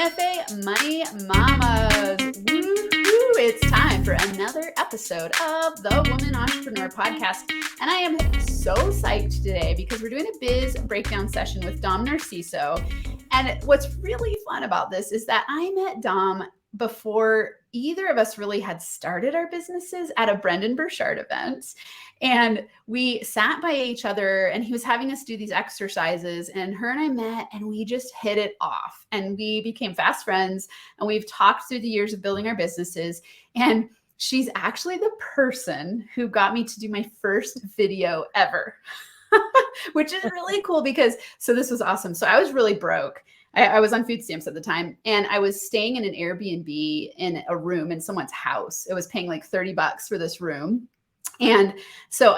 NFA Money Mamas. Woo-hoo. It's time for another episode of the Woman Entrepreneur Podcast. And I am so psyched today because we're doing a biz breakdown session with Dom Narciso. And what's really fun about this is that I met Dom before either of us really had started our businesses at a Brendon Burchard event. And we sat by each other and he was having us do these exercises, and her and I met and we just hit it off and we became fast friends, and we've talked through the years of building our businesses. And she's actually the person who got me to do my first video ever, which is really cool because, so this was awesome. So I was really broke. I was on food stamps at the time, and I was staying in an Airbnb in a room in someone's house. It was paying like $30 for this room. And so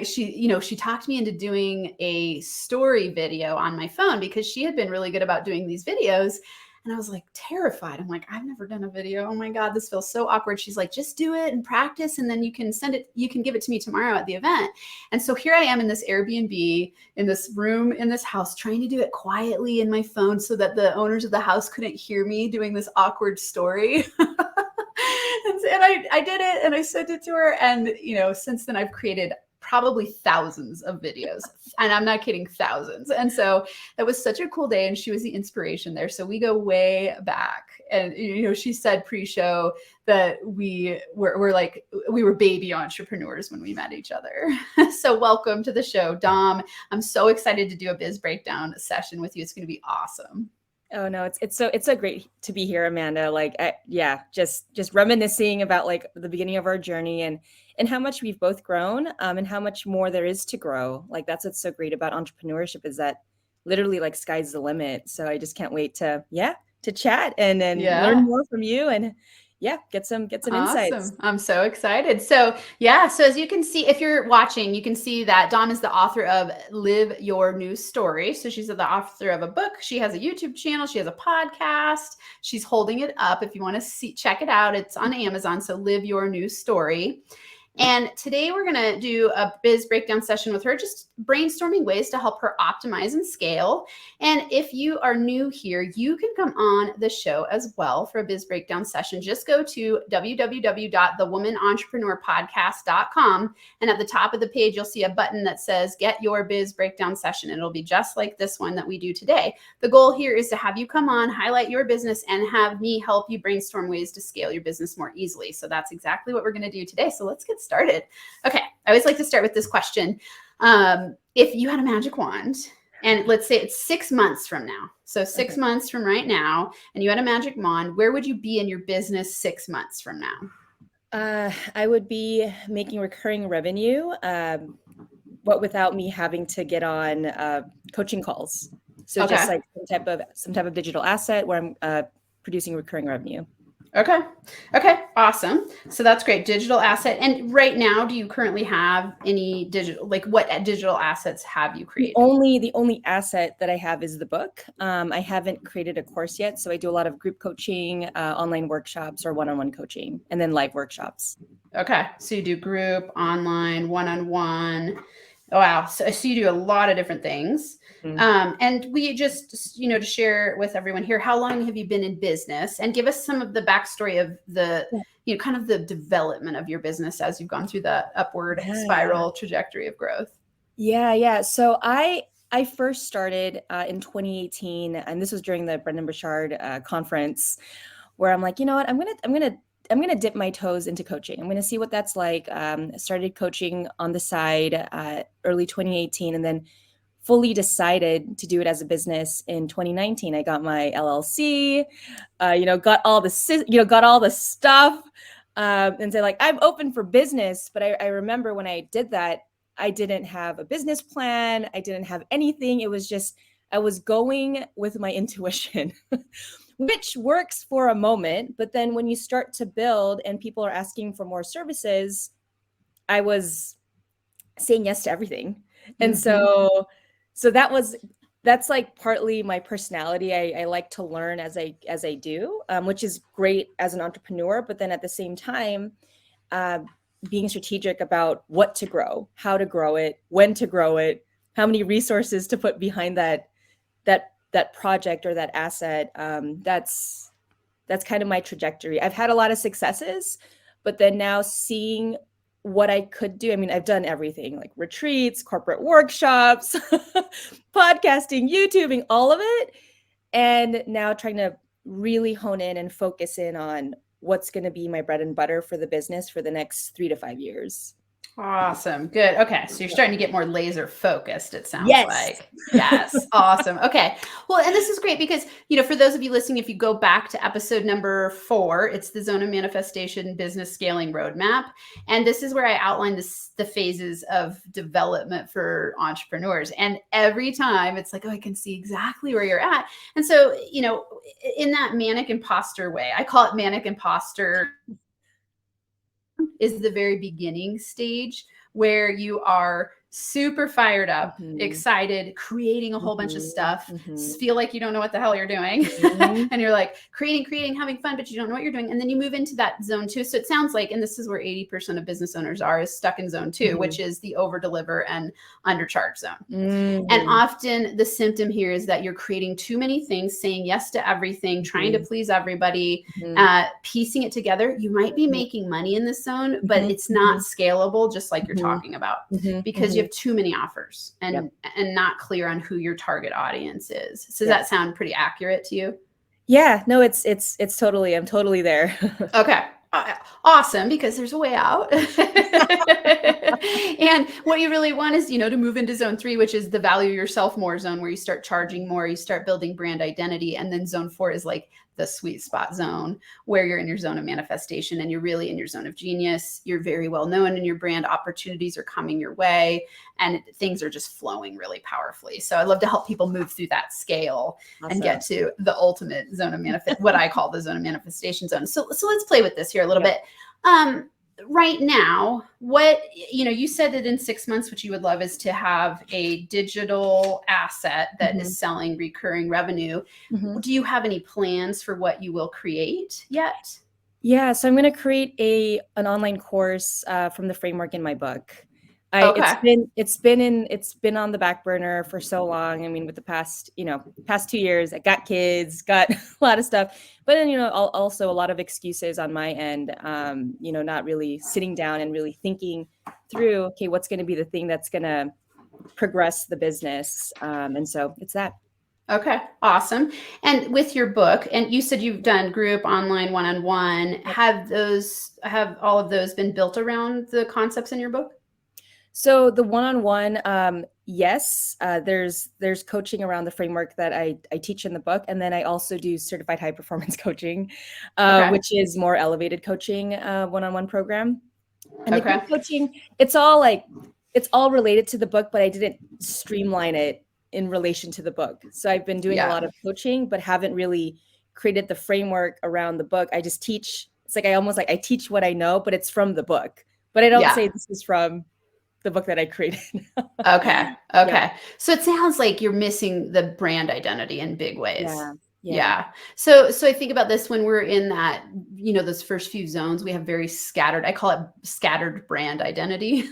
she talked me into doing a story video on my phone because she had been really good about doing these videos. And I was like terrified. I'm like, I've never done a video. Oh my God, this feels so awkward. She's like, just do it and practice. And then you can give it to me tomorrow at the event. And so here I am in this Airbnb, in this room, in this house, trying to do it quietly in my phone so that the owners of the house couldn't hear me doing this awkward story. And I did it and I sent it to her. And, since then I've created probably thousands of videos, and I'm not kidding, thousands. And so that was such a cool day, and she was the inspiration there. So we go way back. And, she said pre-show that we were baby entrepreneurs when we met each other. So welcome to the show, Dom. I'm so excited to do a biz breakdown session with you. It's going to be awesome. Oh no, it's so great to be here, Amanda. Just reminiscing about like the beginning of our journey and how much we've both grown, and how much more there is to grow. Like that's what's so great about entrepreneurship, is that literally like sky's the limit. So I just can't wait to chat and then learn more from you and get some awesome insights. I'm so excited. So as you can see, if you're watching, you can see that Dom is the author of Live Your New Story. So she's the author of a book. She has a YouTube channel. She has a podcast. She's holding it up. If you want to check it out, it's on Amazon. So Live Your New Story. And today we're going to do a biz breakdown session with her, just brainstorming ways to help her optimize and scale. And if you are new here, you can come on the show as well for a biz breakdown session. Just go to www.thewomanentrepreneurpodcast.com. And at the top of the page, you'll see a button that says Get Your Biz Breakdown Session. It'll be just like this one that we do today. The goal here is to have you come on, highlight your business, and have me help you brainstorm ways to scale your business more easily. So that's exactly what we're going to do today. So let's get started. Okay. I always like to start with this question. If you had a magic wand, and let's say it's 6 months from now, so 6 months from right now, and you had a magic wand, where would you be in your business 6 months from now? I would be making recurring revenue, but without me having to get on coaching calls. So just like some type of digital asset where I'm producing recurring revenue. Okay. Awesome. So that's great. Digital asset. And right now, do you currently have any what digital assets have you created? The only asset that I have is the book. I haven't created a course yet. So I do a lot of group coaching, online workshops, or one-on-one coaching, and then live workshops. Okay. So you do group, online, one-on-one. Oh, wow. So you do a lot of different things. Mm-hmm. And we just, to share with everyone here, how long have you been in business, and give us some of the backstory of the, kind of the development of your business as you've gone through the upward spiral trajectory of growth. Yeah. So I first started in 2018, and this was during the Brendon Burchard conference, where I'm like, you know what, I'm going to dip my toes into coaching. I'm going to see what that's like. I started coaching on the side early 2018, and then fully decided to do it as a business in 2019. I got my LLC, got all the stuff, and said, like, I'm open for business. But I remember when I did that, I didn't have a business plan. I didn't have anything. It was just, I was going with my intuition, which works for a moment. But then when you start to build and people are asking for more services, I was saying yes to everything. And so that's like partly my personality. I like to learn as I do, which is great as an entrepreneur. But then at the same time, being strategic about what to grow, how to grow it, when to grow it, how many resources to put behind that that project or that asset, that's kind of my trajectory. I've had a lot of successes, but then now seeing what I could do. I mean, I've done everything, like retreats, corporate workshops, podcasting, YouTubing, all of it. And now trying to really hone in and focus in on what's going to be my bread and butter for the business for the next 3 to 5 years. Awesome. Good. Okay. So you're starting to get more laser focused, it sounds Yes. like. Yes. Awesome. Okay. Well, and this is great because, for those of you listening, if you go back to episode number 4, it's the Zone of Manifestation Business Scaling Roadmap. And this is where I outline the phases of development for entrepreneurs. And every time it's like, oh, I can see exactly where you're at. And so, in that manic imposter way, I call it manic imposter, is the very beginning stage where you are super fired up, excited, creating a whole bunch of stuff, feel like you don't know what the hell you're doing. And you're like creating, having fun, but you don't know what you're doing. And then you move into that zone 2. So it sounds like, and this is where 80% of business owners are, is stuck in zone 2, which is the over deliver and undercharge zone. And often the symptom here is that you're creating too many things, saying yes to everything, trying to please everybody, piecing it together. You might be making money in this zone, but it's not scalable, just like you're talking about, because you have too many offers and not clear on who your target audience is. So does that sound pretty accurate to you? Yeah, no, it's totally, I'm totally there. Okay. Awesome, because there's a way out. And what you really want is, to move into zone 3, which is the value yourself more zone, where you start charging more, you start building brand identity. And then zone 4 is like the sweet spot zone, where you're in your zone of manifestation and you're really in your zone of genius. You're very well known and your brand opportunities are coming your way and things are just flowing really powerfully. So I love to help people move through that scale and get to the ultimate zone of what I call the zone of manifestation zone. So let's play with this here a little bit. Right now, you said that in 6 months, what you would love is to have a digital asset that is selling recurring revenue. Do you have any plans for what you will create yet? Yeah, so I'm going to create an online course from the framework in my book. It's been on the back burner for so long. I mean, with the past 2 years, I got kids, got a lot of stuff, but then, also a lot of excuses on my end, not really sitting down and really thinking through, okay, what's going to be the thing that's going to progress the business. And so it's that. Okay, awesome. And with your book, and you said you've done group, online, one-on-one, have all of those been built around the concepts in your book? So the one-on-one, yes, there's coaching around the framework that I teach in the book. And then I also do certified high performance coaching, which is more elevated coaching, one-on-one program. And the group coaching, it's all related to the book, but I didn't streamline it in relation to the book. So I've been doing a lot of coaching, but haven't really created the framework around the book. I just teach. It's like I teach what I know, but it's from the book. But I don't say this is from the book that I created. Okay. So it sounds like you're missing the brand identity in big ways. Yeah. So I think about this when we're in that, those first few zones, we have very scattered, I call it scattered brand identity,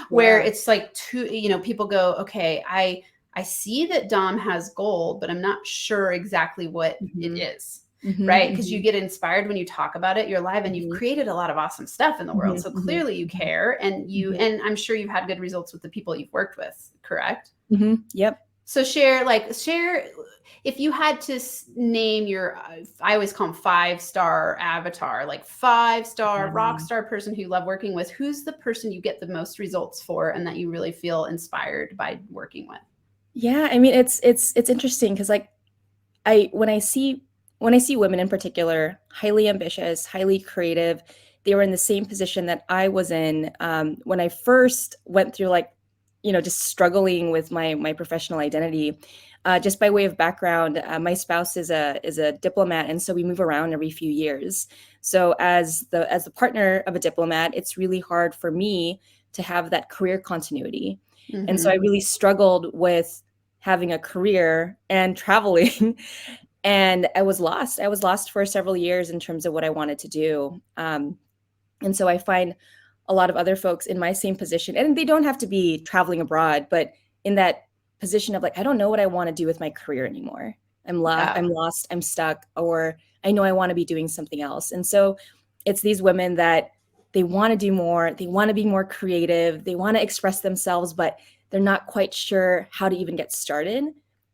where it's like people go, okay, I see that Dom has gold, but I'm not sure exactly what it is. Right? Because you get inspired when you talk about it. You're alive and you've created a lot of awesome stuff in the world. So clearly you care and and I'm sure you've had good results with the people you've worked with, correct? Yep. So share if you had to name your, I always call them 5-star avatar, like 5-star rock star person who you love working with. Who's the person you get the most results for and that you really feel inspired by working with? Yeah. I mean, it's interesting because when I see women in particular, highly ambitious, highly creative, they were in the same position that I was in when I first went through just struggling with my professional identity. Just by way of background, my spouse is a diplomat, and so we move around every few years. So as the partner of a diplomat, it's really hard for me to have that career continuity. And so I really struggled with having a career and traveling. And I was lost. I was lost for several years in terms of what I wanted to do. And so I find a lot of other folks in my same position, and they don't have to be traveling abroad, but in that position of like, I don't know what I want to do with my career anymore. I'm lost, I'm stuck, or I know I want to be doing something else. And so it's these women that they want to do more, they want to be more creative, they want to express themselves, but they're not quite sure how to even get started.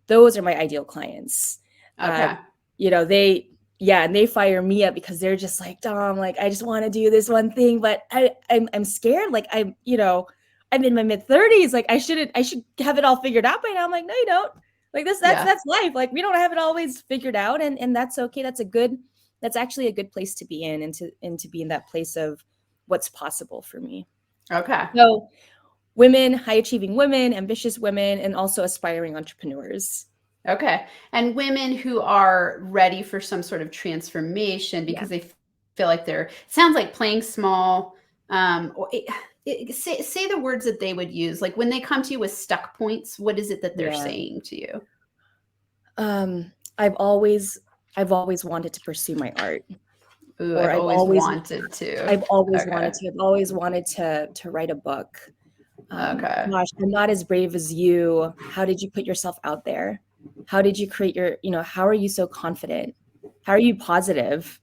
Those are my ideal clients. Okay. And they fire me up because they're just like, Dom, like, I just want to do this one thing, but I'm scared. Like, I'm in my mid-30s. Like, I should have it all figured out by now. I'm like, no, you don't. Like, that's life. Like, we don't have it always figured out, and that's okay. That's actually a good place to be in, and to be in that place of what's possible for me. Okay. So women, high achieving women, ambitious women, and also aspiring entrepreneurs. Okay. And women who are ready for some sort of transformation because they feel like it sounds like playing small, say the words that they would use. Like when they come to you with stuck points, what is it that they're saying to you? I've always wanted to pursue my art. Ooh, I've always wanted to. I've always wanted to. I've always wanted to write a book. Gosh, I'm not as brave as you. How did you put yourself out there? How did you create how are you so confident? How are you positive?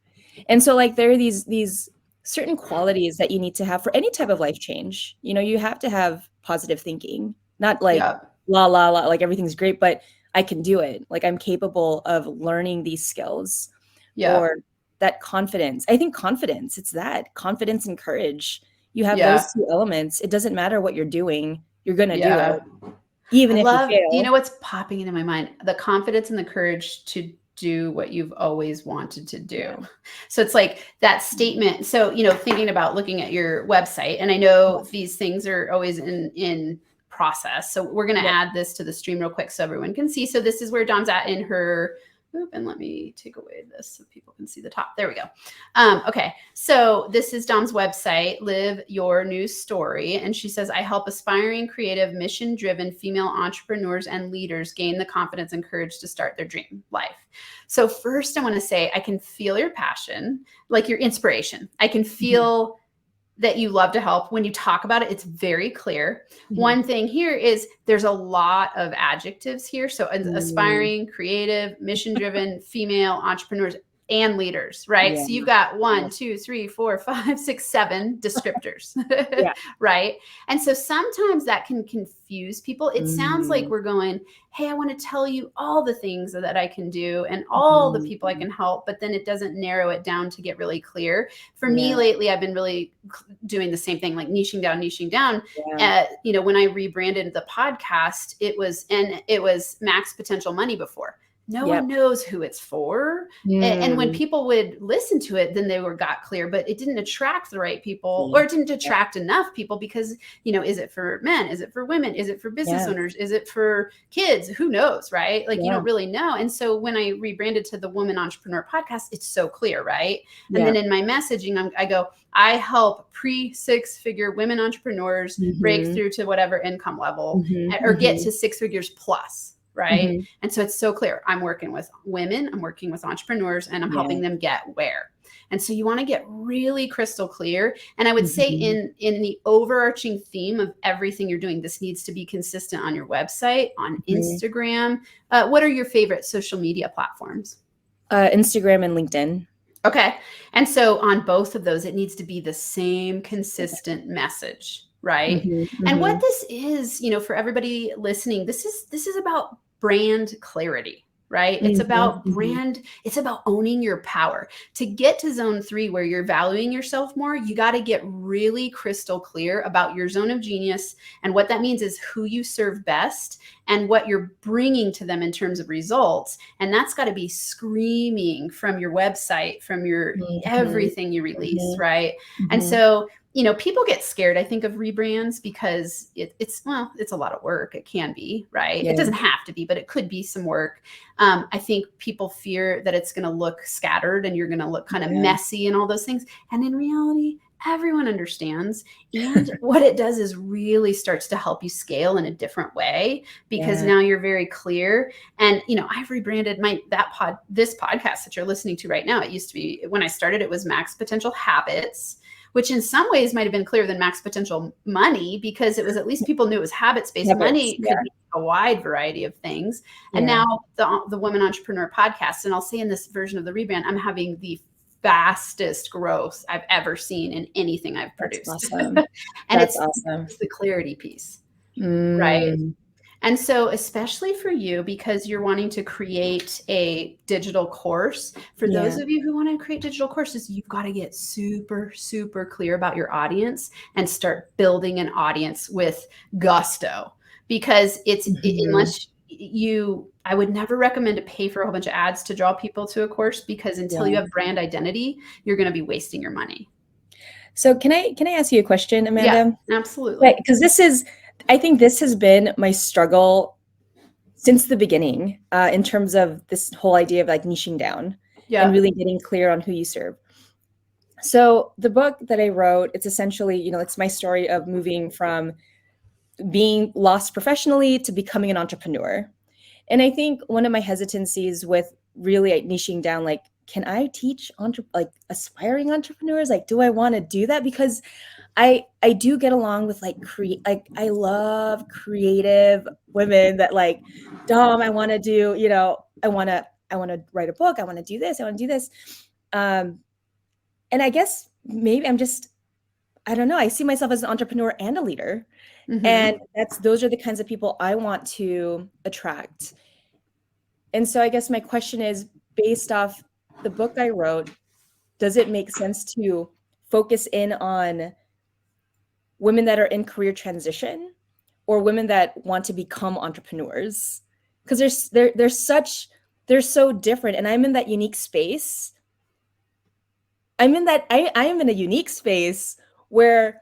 And so like there are these certain qualities that you need to have for any type of life change. You have to have positive thinking, not like la, like everything's great, but I can do it. Like I'm capable of learning these skills. Or that confidence. I think confidence, it's that confidence and courage. You have those two elements. It doesn't matter what you're doing. You're going to do it. Even if you fail. You know what's popping into my mind? The confidence and the courage to do what you've always wanted to do. Yeah. So it's like that statement. So, thinking about looking at your website, and I know these things are always in process. So we're going to add this to the stream real quick so everyone can see. So this is where Dom's at in her, and let me take away this so people can see the top. There we go. Okay. So this is Dom's website, Live Your New Story. And she says, I help aspiring, creative, mission-driven female entrepreneurs and leaders gain the confidence and courage to start their dream life. So first I want to say, I can feel your passion, like your inspiration. I can feel that you love to help. When you talk about it, it's very clear. One thing here is there's a lot of adjectives here. So aspiring, creative, mission-driven, female entrepreneurs and leaders, right? So you've got 1, 2, 3, 4, 5, 6, 7 descriptors, right? And so sometimes that can confuse people. It sounds like we're going, hey, I want to tell you all the things that I can do and all the people I can help, but then it doesn't narrow it down to get really clear. For me lately, I've been really doing the same thing, like niching down. When I rebranded the podcast, it was Max Potential Money before. No one knows who it's for. And when people would listen to it, then they got clear, but it didn't attract the right people or it didn't attract enough people because, is it for men? Is it for women? Is it for business owners? Is it for kids? Who knows? Right? Like you don't really know. And so when I rebranded to the Woman Entrepreneur Podcast, it's so clear. Right. And then in my messaging, I go, I help pre-6-figure women entrepreneurs break through to whatever income level or get to 6 figures plus. Right. And so it's so clear. I'm working with women, I'm working with entrepreneurs, and I'm helping them get where. And so you want to get really crystal clear. And I would say in the overarching theme of everything you're doing, this needs to be consistent on your website, on Instagram. What are your favorite social media platforms? Instagram and LinkedIn. Okay. And so on both of those, it needs to be the same consistent message. Right. And what this is, for everybody listening, this is about brand clarity, right? It's about brand. It's about owning your power. To get to zone 3, where you're valuing yourself more, you got to get really crystal clear about your zone of genius. And what that means is who you serve best and what you're bringing to them in terms of results. And that's got to be screaming from your website, from your everything you release. Right. And so, people get scared, I think, of rebrands because it's a lot of work. It can be, right? It doesn't have to be, but it could be some work. I think people fear that it's going to look scattered and you're going to look kind of messy and all those things. And in reality, everyone understands. And what it does is really starts to help you scale in a different way because now you're very clear. And, I've rebranded this podcast that you're listening to right now. It used to be, when I started, it was Max Potential Habits, which in some ways might have been clearer than Max Potential Money because it was, at least people knew it was habits-based. Money could be a wide variety of things. And now the Women Entrepreneur podcast, and I'll say in this version of the rebrand, I'm having the fastest growth I've ever seen in anything I've produced. That's awesome. And That's awesome. It's the clarity piece, right? And so especially for you, because you're wanting to create a digital course, for those of you who want to create digital courses, you've got to get super, super clear about your audience and start building an audience with gusto, because it's unless I would never recommend to pay for a whole bunch of ads to draw people to a course, because until you have brand identity, you're going to be wasting your money. So can I ask you a question, Amanda? Yeah, absolutely. Right, because I think this has been my struggle since the beginning, in terms of this whole idea of like niching down and really getting clear on who you serve. So the book that I wrote, it's essentially, it's my story of moving from being lost professionally to becoming an entrepreneur. And I think one of my hesitancies with really niching down, like, can I teach aspiring entrepreneurs? Like, do I want to do that? Because I do get along with I love creative women that like, Dom, I want to do, I want to write a book. I want to do this. I want to do this. And I guess maybe I don't know. I see myself as an entrepreneur and a leader. And those are the kinds of people I want to attract. And so I guess my question is, based off the book I wrote, does it make sense to focus in on women that are in career transition or women that want to become entrepreneurs? Because they're so different. And I'm in that unique space. I am in a unique space where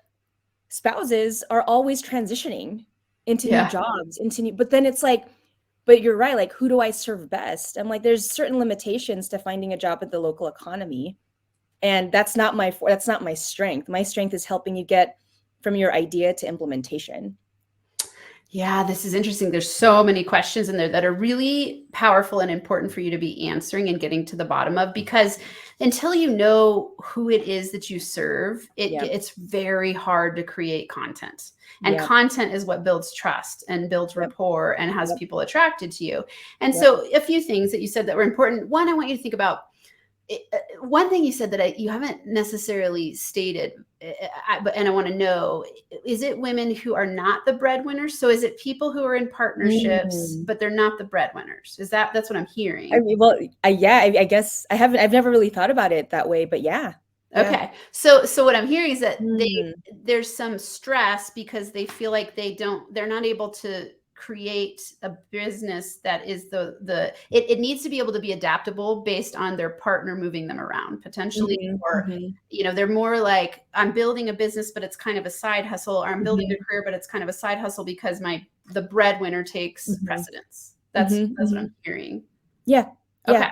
spouses are always transitioning into new jobs, but then it's like, but you're right. Like, who do I serve best? I'm like, there's certain limitations to finding a job at the local economy. And that's not my strength. My strength is helping you get from your idea to implementation. Yeah, this is interesting. There's so many questions in there that are really powerful and important for you to be answering and getting to the bottom of, because until you know who it is that you serve, it's very hard to create content. And content is what builds trust and builds rapport and has people attracted to you. And so a few things that you said that were important. One, I want you to think about one thing you said that you haven't necessarily stated, and I want to know, is it women who are not the breadwinners? So is it people who are in partnerships, but they're not the breadwinners? That's what I'm hearing. I mean, I guess I've never really thought about it that way, but yeah. Okay. So what I'm hearing is that there's some stress because they feel like they're not able to create a business that is it needs to be able to be adaptable based on their partner moving them around potentially, or they're more like, I'm building a business but it's kind of a side hustle, or I'm building a career but it's kind of a side hustle because the breadwinner takes precedence. That's what I'm hearing. Okay.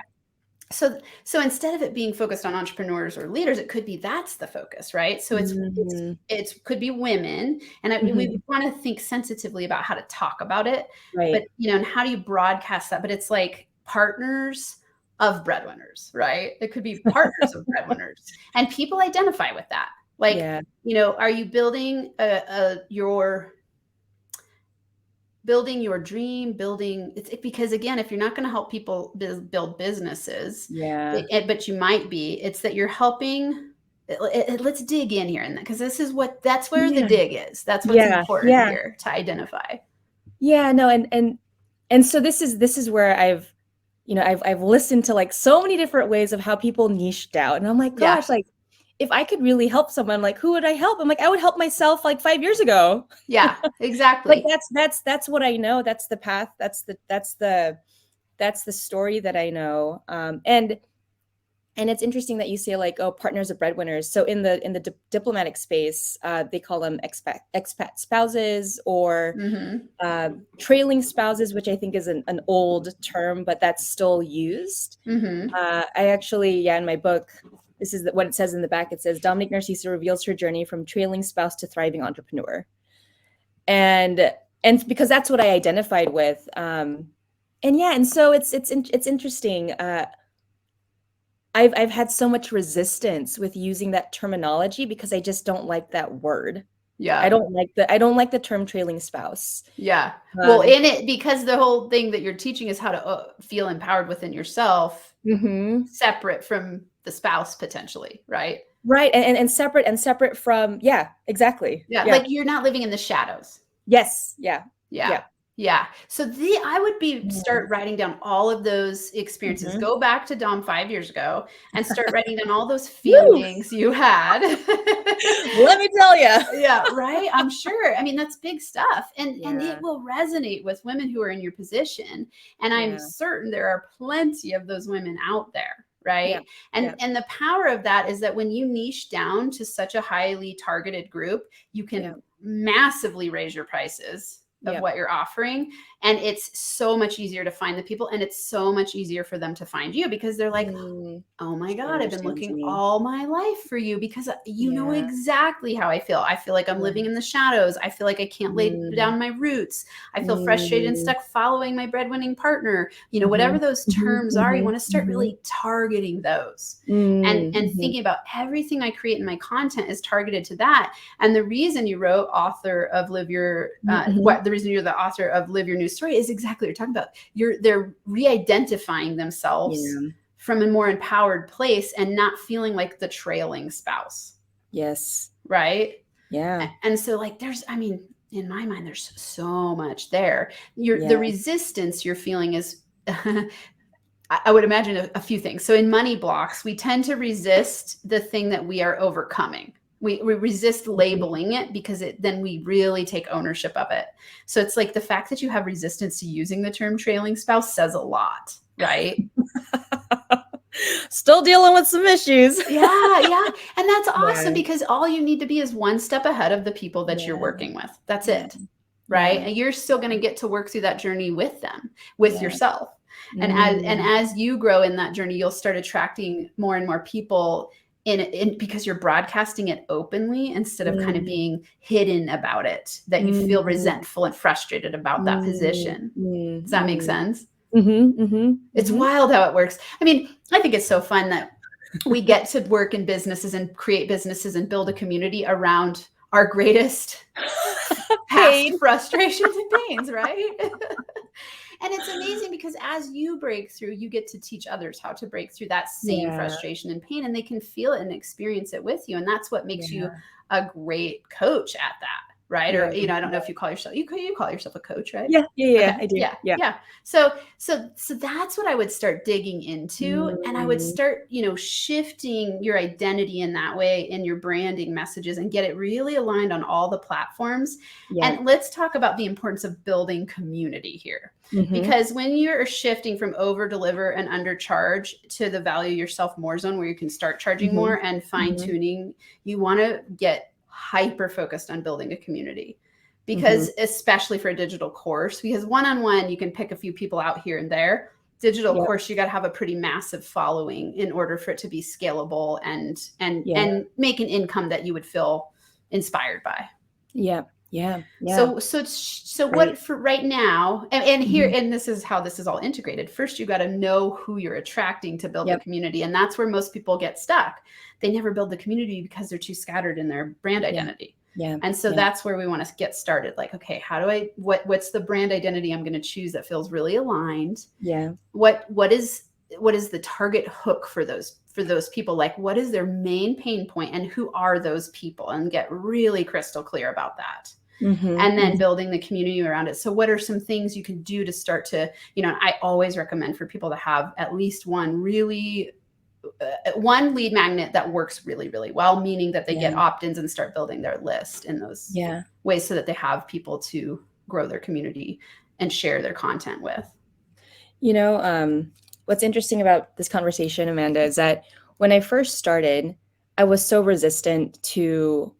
So instead of it being focused on entrepreneurs or leaders, it could be that's the focus, right? So it could be women, and we want to think sensitively about how to talk about it, right? But and how do you broadcast that? But it's like partners of breadwinners, right? It could be partners of breadwinners, and people identify with that. Like, are you building your dream, because again, if you're not going to help people build businesses, but you might be, it's that you're helping. Let's dig in here, because that's where the dig is. That's what's important here to identify. And so this is where I've listened to like so many different ways of how people niched out, and I'm like, gosh, like, if I could really help someone, like, who would I help? I'm like, I would help myself like 5 years ago. Yeah, exactly. Like that's what I know. That's the path. That's the story that I know. And it's interesting that you say like, oh, partners of breadwinners. So in the diplomatic space, they call them expat spouses or trailing spouses, which I think is an old term, but that's still used. I actually, in my book, this is what it says in the back. It says, Dominique Narciso reveals her journey from trailing spouse to thriving entrepreneur. And because that's what I identified with. And so it's interesting. I've had so much resistance with using that terminology because I just don't like that word. Yeah. I don't like the term trailing spouse. Yeah. Well, in it, because the whole thing that you're teaching is how to feel empowered within yourself, separate from the spouse potentially, right? Right. And separate from, yeah, exactly. Yeah. Like you're not living in the shadows. Yes. Yeah. Yeah. Yeah. So I would start writing down all of those experiences. Go back to Dom 5 years ago and start writing down all those feelings you had. Let me tell you. Yeah, right. I'm sure. I mean, that's big stuff. And it will resonate with women who are in your position. And I'm certain there are plenty of those women out there. Right. And the power of that is that when you niche down to such a highly targeted group, you can massively raise your prices of what you're offering. And it's so much easier to find the people, and it's so much easier for them to find you, because they're like, oh my God, I've been looking all my life for you, because you know exactly how I feel. I feel like I'm living in the shadows. I feel like I can't lay down my roots. I feel frustrated and stuck following my breadwinning partner. You know, whatever those terms are, you want to start really targeting those and thinking about everything I create in my content is targeted to that. And the reason you wrote author of Live Your, the reason you're the author of Live Your New Story is exactly what you're talking about. They're re-identifying themselves from a more empowered place and not feeling like the trailing spouse. Yes. Right? Yeah. And so like in my mind, there's so much there. The resistance you're feeling is, I would imagine a few things. So in money blocks, we tend to resist the thing that we are overcoming. We resist labeling it, because then we really take ownership of it. So it's like the fact that you have resistance to using the term trailing spouse says a lot, right? Still dealing with some issues. Yeah. And that's awesome, because all you need to be is one step ahead of the people that you're working with. That's it, right? And you're still going to get to work through that journey with them, with yourself. And as you grow in that journey, you'll start attracting more and more people in because you're broadcasting it openly instead of kind of being hidden about it, that you feel resentful and frustrated about that position. Does that make sense? It's wild how it works. I mean, I think it's so fun that we get to work in businesses and create businesses and build a community around our greatest past frustrations and pains, right? And it's amazing, because as you break through, you get to teach others how to break through that same frustration and pain, and they can feel it and experience it with you. And that's what makes you a great coach at that. Right. Or, I don't know if you call yourself, you call yourself a coach, right? Yeah. Okay. I do. Yeah. So that's what I would start digging into. And I would start, shifting your identity in that way in your branding messages and get it really aligned on all the platforms. And let's talk about the importance of building community here. Because when you're shifting from over deliver and undercharge to the value yourself more zone, where you can start charging more and fine tuning, you want to get hyper focused on building a community, because especially for a digital course, because one-on-one, you can pick a few people out here and there. Digital course, you got to have a pretty massive following in order for it to be scalable and make an income that you would feel inspired by. Yeah. So what for right now, and here, and this is how this is all integrated. First, you got to know who you're attracting to build the community. And that's where most people get stuck. They never build the community because they're too scattered in their brand identity. And so that's where we want to get started. Like, okay, what's the brand identity I'm going to choose that feels really aligned? What is the target hook for those people? Like, what is their main pain point, and who are those people? And get really crystal clear about that. And then building the community around it. So what are some things you can do to start to, I always recommend for people to have at least one lead magnet that works really, really well, meaning that they get opt-ins and start building their list in those ways, so that they have people to grow their community and share their content with. What's interesting about this conversation, Amanda, is that when I first started, I was so resistant to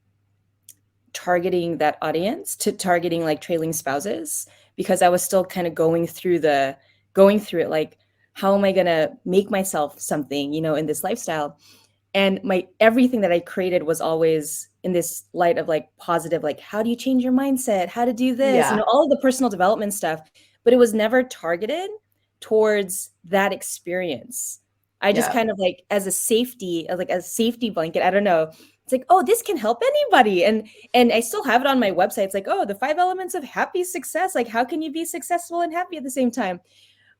targeting that audience, to targeting like trailing spouses, because I was still kind of going through it. Like, how am I going to make myself something, in this lifestyle? And everything that I created was always in this light of like positive, like, how do you change your mindset? How to do this, all of the personal development stuff, but it was never targeted towards that experience. I just kind of like as a safety blanket, I don't know, it's like, oh, this can help anybody. And I still have it on my website. It's like, oh, the 5 elements of happy success. Like, how can you be successful and happy at the same time?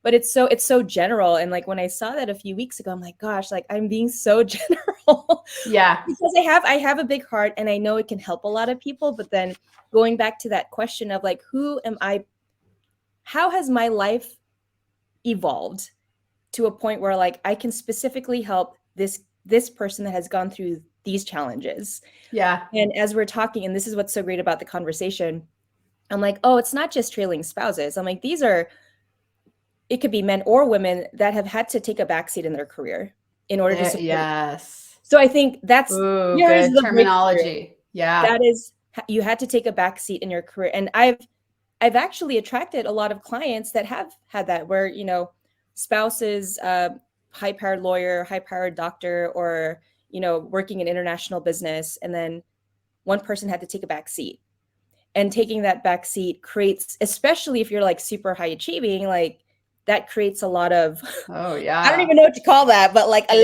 But it's so general. And like when I saw that a few weeks ago, I'm like, gosh, like I'm being so general. Yeah. Because I have a big heart and I know it can help a lot of people. But then going back to that question of like, who am I? How has my life evolved to a point where like I can specifically help this person that has gone through these challenges? Yeah. And as we're talking, and this is what's so great about the conversation, I'm like, oh, it's not just trailing spouses. I'm like, it could be men or women that have had to take a backseat in their carear in order to support. Yes. So I think that's good terminology. Yeah. That is, you had to take a backseat in your career. And I've actually attracted a lot of clients that have had that, where, you know, spouses, high-powered lawyer, high-powered doctor, or, you know, working in international business. And then one person had to take a backseat. And taking that backseat creates, especially if you're like super high achieving, like that creates a lot of, oh yeah, I don't even know what to call that, but like a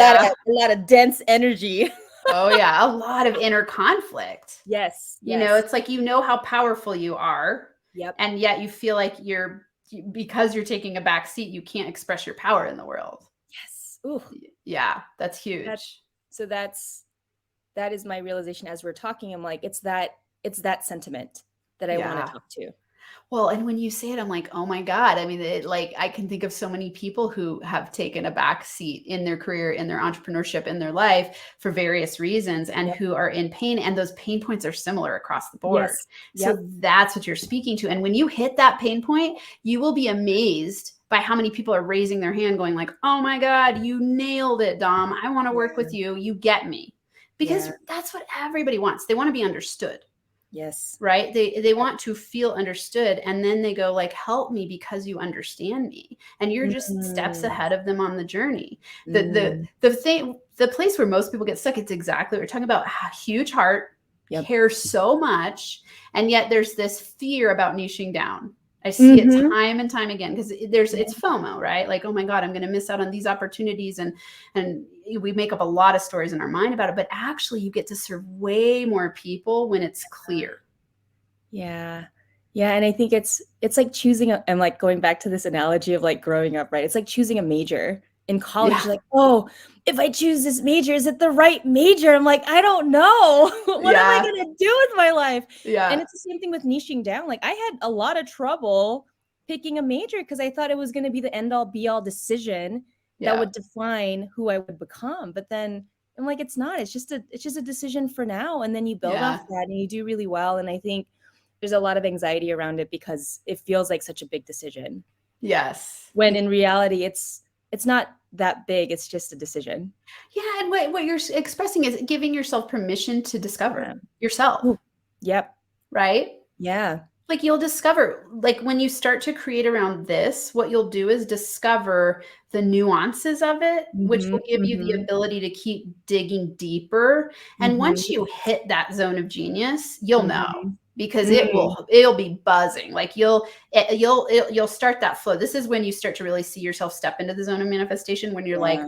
lot of dense energy. Oh yeah, a lot of inner conflict. Yes. You know, it's like, you know how powerful you are. Yep. And yet you feel like because you're taking a back seat, you can't express your power in the world. Yes. Ooh. Yeah, that's huge. That is my realization as we're talking. I'm like, it's that sentiment that I want to talk to. Well, and when you say it, I'm like, oh my God. I mean, I can think of so many people who have taken a back seat in their career, in their entrepreneurship, in their life for various reasons, and who are in pain. And those pain points are similar across the board. Yes. So that's what you're speaking to. And when you hit that pain point, you will be amazed by how many people are raising their hand going like, oh my God, you nailed it, Dom. I want to work with you. You get me. Because that's what everybody wants. They want to be understood. Yes. Right. They want to feel understood. And then they go like, help me because you understand me. And you're just steps ahead of them on the journey. The place where most people get stuck, it's exactly what we're talking about. A huge heart, care so much. And yet there's this fear about niching down. I see it time and time again, because it's FOMO, right? Like, oh my God, I'm going to miss out on these opportunities. And we make up a lot of stories in our mind about it, but actually you get to serve way more people when it's clear. Yeah. Yeah. And I think it's like choosing I'm like going back to this analogy of like growing up, right? It's like choosing a major in college. You're like, oh, if I choose this major, is it the right major? I'm like, I don't know. What am I going to do with my life? Yeah. And it's the same thing with niching down. Like I had a lot of trouble picking a major because I thought it was going to be the end all be all decision that would define who I would become. But then I'm like, it's not, it's just a decision for now. And then you build off that and you do really well. And I think there's a lot of anxiety around it because it feels like such a big decision. Yes. When in reality, it's not that big. It's just a decision. Yeah. And what you're expressing is giving yourself permission to discover yourself. Ooh. Yep. Right? Yeah. Like you'll discover, like when you start to create around this, what you'll do is discover the nuances of it, which will give you the ability to keep digging deeper. And once you hit that zone of genius, you'll know. Because it'll be buzzing. Like you'll start that flow. This is when you start to really see yourself step into the zone of manifestation, when you're like,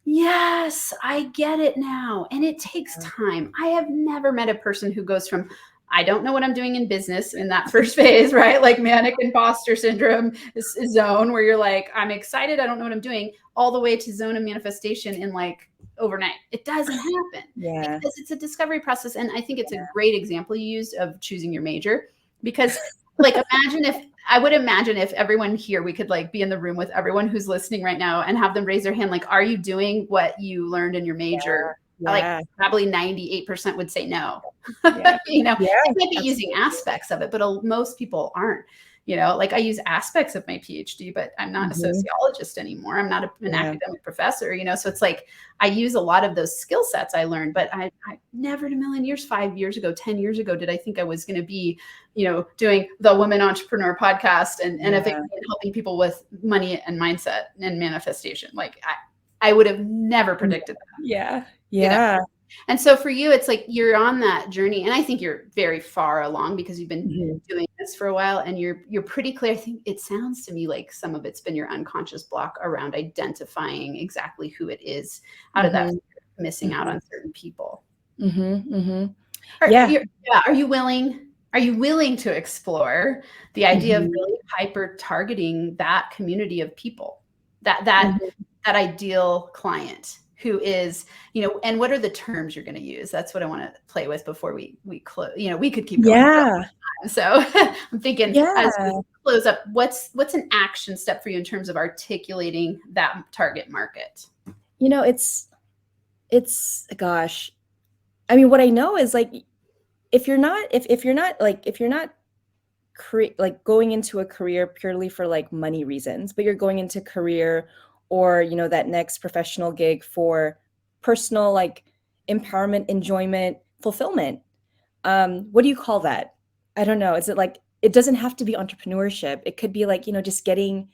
yes, I get it now. And it takes time. I have never met a person who goes from, I don't know what I'm doing in business in that first phase, right? Like manic imposter syndrome zone, where you're like, I'm excited, I don't know what I'm doing, all the way to zone of manifestation in like overnight. It doesn't happen because it's a discovery process. And I think it's a great example you used of choosing your major, because like, I would imagine if everyone here, we could like be in the room with everyone who's listening right now and have them raise their hand. Like, are you doing what you learned in your major? Like probably 98% would say no. You know, I might be using aspects of it, but most people aren't. You know, like I use aspects of my PhD, but I'm not a sociologist anymore. I'm not an academic professor, you know? So it's like, I use a lot of those skill sets I learned, but I never in a million years, 5 years ago, 10 years ago, did I think I was going to be, you know, doing the Women Entrepreneur podcast and helping people with money and mindset and manifestation. Like I would have never predicted that. Yeah. You know? And so for you, it's like you're on that journey, and I think you're very far along because you've been doing this for a while, and you're pretty clear. I think it sounds to me like some of it's been your unconscious block around identifying exactly who it is out of that missing out on certain people. Mm-hmm, mm-hmm. Are, Yeah. are you willing to explore the idea of Mm-hmm, really hyper targeting that community of people, that mm-hmm. ideal client who is, and what are the terms you're going to use? That's what I want to play with before we close. We could keep going for a Yeah. long time. So I'm thinking as we Yeah. close up, what's an action step for you in terms of articulating that target market? It's gosh. I mean, what I know is like if you're not like going into a career purely for like money reasons, but you're going into career or that next professional gig for personal like empowerment, enjoyment, fulfillment. What do you call that? I don't know. Is it like it doesn't have to be entrepreneurship. It could be like, just getting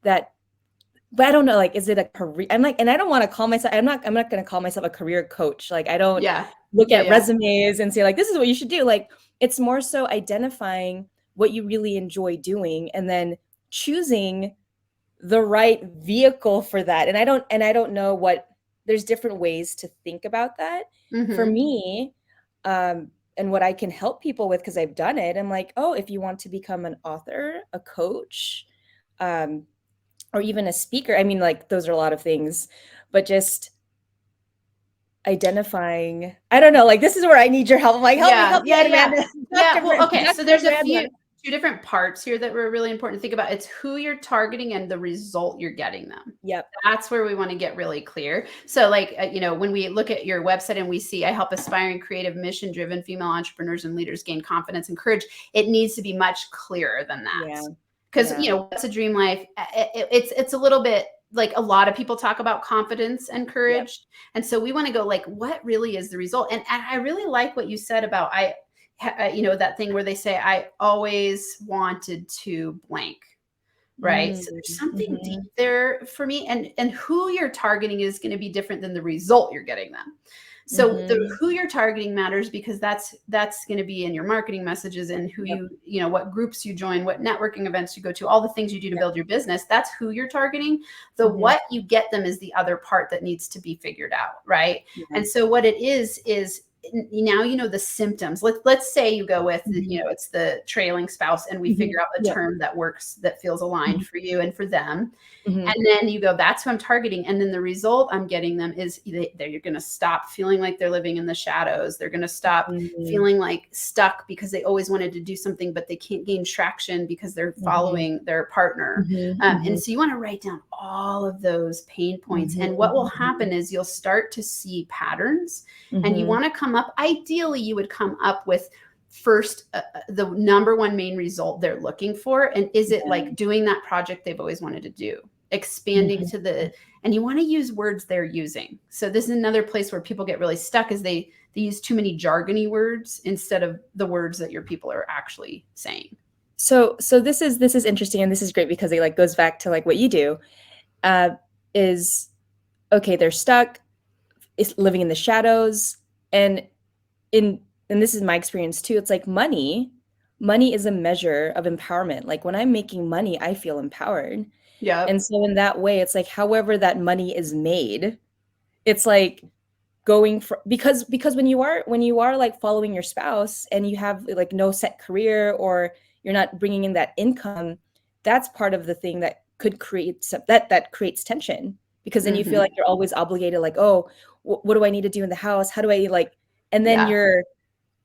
that, but I don't know, like, is it a career? I'm like, and I don't want to call myself, I'm not going to call myself a career coach. Like, I don't Yeah. look Yeah. at Yeah. resumes and say like, this is what you should do. Like, it's more so identifying what you really enjoy doing and then choosing the right vehicle for that. And I don't know there's different ways to think about that. For Mm-hmm. me, and what I can help people with, because I've done it, I'm like, oh, if you want to become an author, a coach, um, or even a speaker, I mean, like, those are a lot of things, but just identifying, I don't know, like, this is where I need your help. I'm like, Yeah, help me yeah, out, yeah. Amanda. Yeah, well, okay, so there's Amanda. two different parts here that were really important to think about. It's who you're targeting and the result you're getting them. Yep. That's where we want to get really clear. So like, when we look at your website and we see, I help aspiring, creative, mission-driven female entrepreneurs and leaders gain confidence and courage, it needs to be much clearer than that. Yeah. Because, Yeah. what's a dream life? It's a little bit like a lot of people talk about confidence and courage. Yep. And so we want to go like, what really is the result? And I really like what you said about, that thing where they say, I always wanted to blank. Right. So there's something deep Mm-hmm. there for me, and who you're targeting is going to be different than the result you're getting them. So Mm-hmm. who you're targeting matters, because that's going to be in your marketing messages and who Yep. what groups you join, what networking events you go to, all the things you do to Yep. build your business. That's who you're targeting. The Mm-hmm. what you get them is the other part that needs to be figured out. Right. Yeah. And so what it is now the symptoms. Let's say you go with Mm-hmm. it's the trailing spouse, and we Mm-hmm. figure out the Yep. term that works, that feels aligned Mm-hmm. for you and for them. Mm-hmm. And then you go, that's who I'm targeting. And then the result I'm getting them is you're going to stop feeling like they're living in the shadows. They're going to stop Mm-hmm. feeling like stuck because they always wanted to do something, but they can't gain traction because they're Mm-hmm. following their partner. Mm-hmm. And so you want to write down all of those pain points. Mm-hmm. And what will happen is you'll start to see patterns. Mm-hmm. And you want to come up, ideally, you would come up with first the number one main result they're looking for. And is it like doing that project they've always wanted to do? Expanding Mm-hmm. to and you want to use words they're using. So this is another place where people get really stuck, is they use too many jargony words instead of the words that your people are actually saying. So this is interesting, and this is great because it like goes back to like what you do. Is okay, they're stuck, is living in the shadows, and this is my experience too. It's like money is a measure of empowerment. Like when I'm making money, I feel empowered. Yeah. And so in that way, it's like however that money is made, it's like going for, because when you are like following your spouse and you have like no set career, or you're not bringing in that income, that's part of the thing that could create that creates tension, because then you feel like you're always obligated, like, oh, what do I need to do in the house? How do I like, and then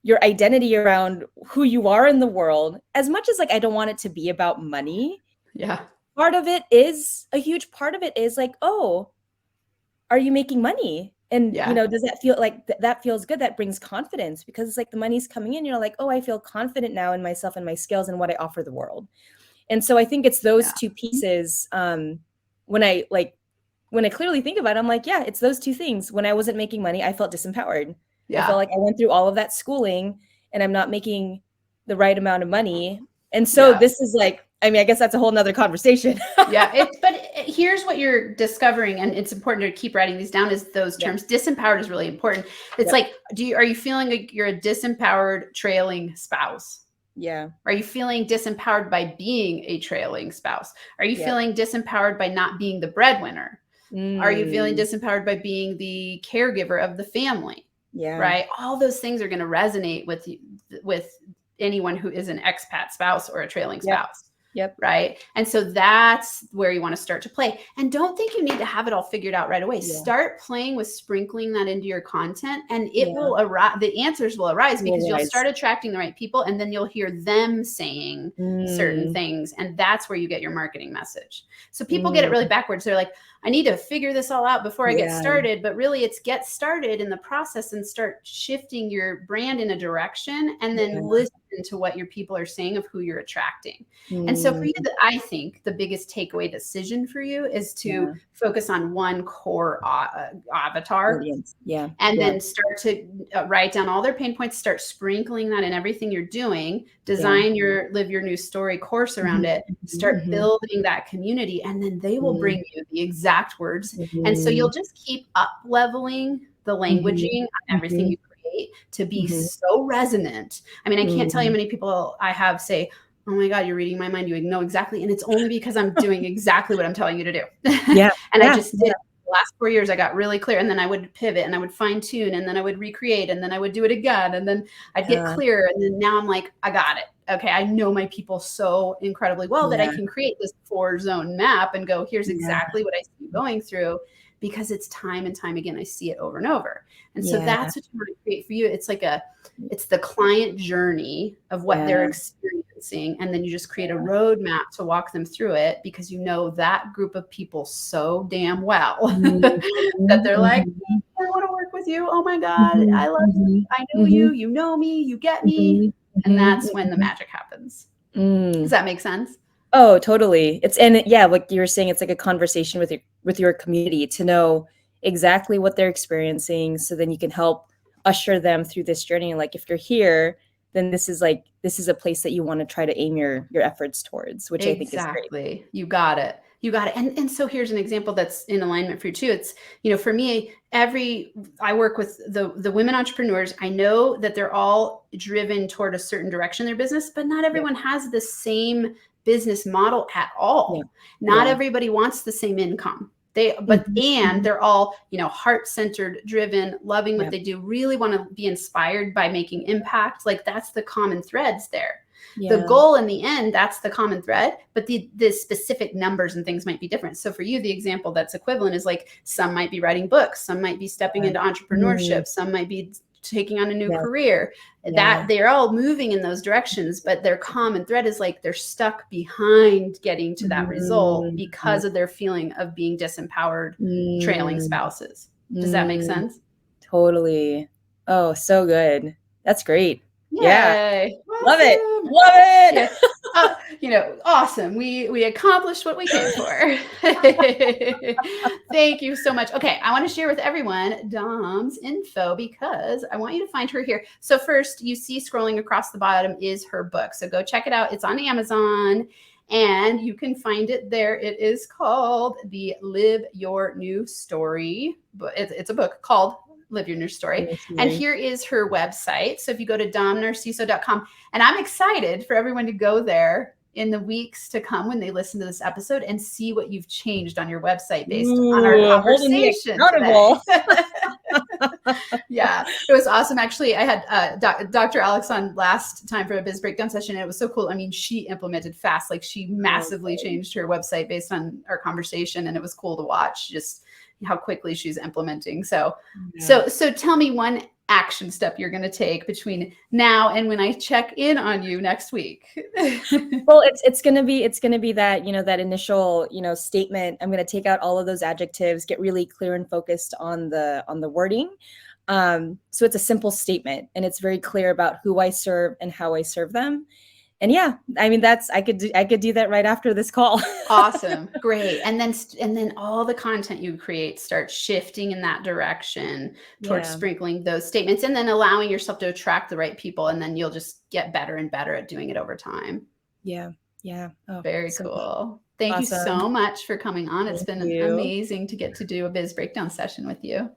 your identity around who you are in the world, as much as like I don't want it to be about money. Yeah. Part of it is, a huge part of it is like, oh, are you making money? And, does that feel like that feels good? That brings confidence, because it's like the money's coming in. You're like, oh, I feel confident now in myself and my skills and what I offer the world. And so I think it's those two pieces. When I clearly think about it, I'm like, yeah, it's those two things. When I wasn't making money, I felt disempowered. I felt like I went through all of that schooling and I'm not making the right amount of money. And so this is like, I mean, I guess that's a whole nother conversation. But here's what you're discovering, and it's important to keep writing these down, is those terms. Disempowered is really important. It's like, are you feeling like you're a disempowered trailing spouse? Yeah. Are you feeling disempowered by being a trailing spouse? Are you feeling disempowered by not being the breadwinner? Are you feeling disempowered by being the caregiver of the family? Yeah. right? All those things are going to resonate with anyone who is an expat spouse or a trailing spouse. Yep. Right. And so that's where you want to start to play. And don't think you need to have it all figured out right away. Yeah. Start playing with sprinkling that into your content, and it will arise. The answers will arise because you'll start attracting the right people, and then you'll hear them saying certain things. And that's where you get your marketing message. So people get it really backwards. They're like, I need to figure this all out before I get started. But really, it's get started in the process and start shifting your brand in a direction, and then listen to what your people are saying of who you're attracting. And so for you, I think the biggest takeaway decision for you is to focus on one core avatar. And then start to write down all their pain points, start sprinkling that in everything you're doing, design your Live Your New Story course around it, start building that community, and then they will bring you the exact words. And so you'll just keep up leveling the languaging on everything you create to be so resonant. I mean, I can't tell you how many people I have say, oh my God, you're reading my mind. You know exactly. And it's only because I'm doing exactly what I'm telling you to do. I just did. The last 4 years, I got really clear, and then I would pivot and I would fine tune, and then I would recreate, and then I would do it again. And then I'd get clear. And then now I'm like, I got it. Okay. I know my people so incredibly well that I can create this 4-zone map and go, here's exactly what I see you going through, because it's time and time again. I see it over and over. And so that's what you want to create for you. It's like it's the client journey of what they're experiencing. And then you just create a roadmap to walk them through it, because you know that group of people so damn well that they're like, I want to work with you. Oh my God, I love you. I know you, you know me, you get me. And that's when the magic happens. Does that make sense? Oh, totally. Like you were saying, it's like a conversation with your community to know exactly what they're experiencing, so then you can help usher them through this journey. Like if you're here, then this is a place that you want to try to aim your efforts towards, which I think is great. You got it. And so here's an example that's in alignment for you too. It's, for me, I work with the women entrepreneurs. I know that they're all driven toward a certain direction in their business, but not everyone has the same business model at all. Not everybody wants the same income. And they're all, heart-centered, driven, loving what they do, really want to be inspired by making impact. Like that's the common threads there. The goal in the end, that's the common thread, but the specific numbers and things might be different. So for you, the example that's equivalent is like, some might be writing books, some might be stepping into entrepreneurship, some might be taking on a new career, that they're all moving in those directions, but their common thread is like, they're stuck behind getting to that result because of their feeling of being disempowered, trailing spouses. Does that make sense? Totally. Oh, so good. That's great. Yay. Yeah. Awesome. Love it. Awesome. We accomplished what we came for. Thank you so much. Okay. I want to share with everyone Dom's info, because I want you to find her here. So first, you see scrolling across the bottom is her book. So go check it out. It's on Amazon, and you can find it there. It is called the Live Your New Story. But it's a book called Live Your New Story. And here is her website. So if you go to domnarciso.com, and I'm excited for everyone to go there in the weeks to come when they listen to this episode and see what you've changed on your website based on our conversation today. Yeah, it was awesome. Actually, I had Dr. Alex on last time for a Biz Breakdown session, and it was so cool. I mean, she implemented fast. Like she massively changed her website based on our conversation, and it was cool to watch just how quickly she's implementing. So tell me one action step you're going to take between now and when I check in on you next week. Well, it's going to be that, that initial, statement. I'm going to take out all of those adjectives, get really clear and focused on the wording. So it's a simple statement, and it's very clear about who I serve and how I serve them. And I mean, I could do that right after this call. Awesome. Great. And then all the content you create starts shifting in that direction towards sprinkling those statements, and then allowing yourself to attract the right people. And then you'll just get better and better at doing it over time. Yeah. Oh, very cool. Thank you so much for coming on. It's been amazing to get to do a Biz Breakdown session with you.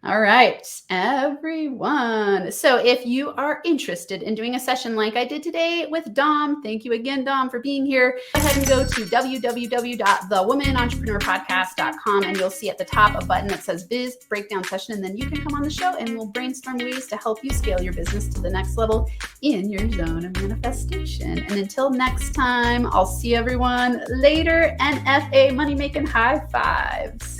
All right, everyone. So if you are interested in doing a session like I did today with Dom, thank you again, Dom, for being here. Go ahead and go to www.thewomanontrepreneurpodcast.com and you'll see at the top a button that says Biz Breakdown Session. And then you can come on the show and we'll brainstorm ways to help you scale your business to the next level in your zone of manifestation. And until next time, I'll see everyone later. NFA money making high fives.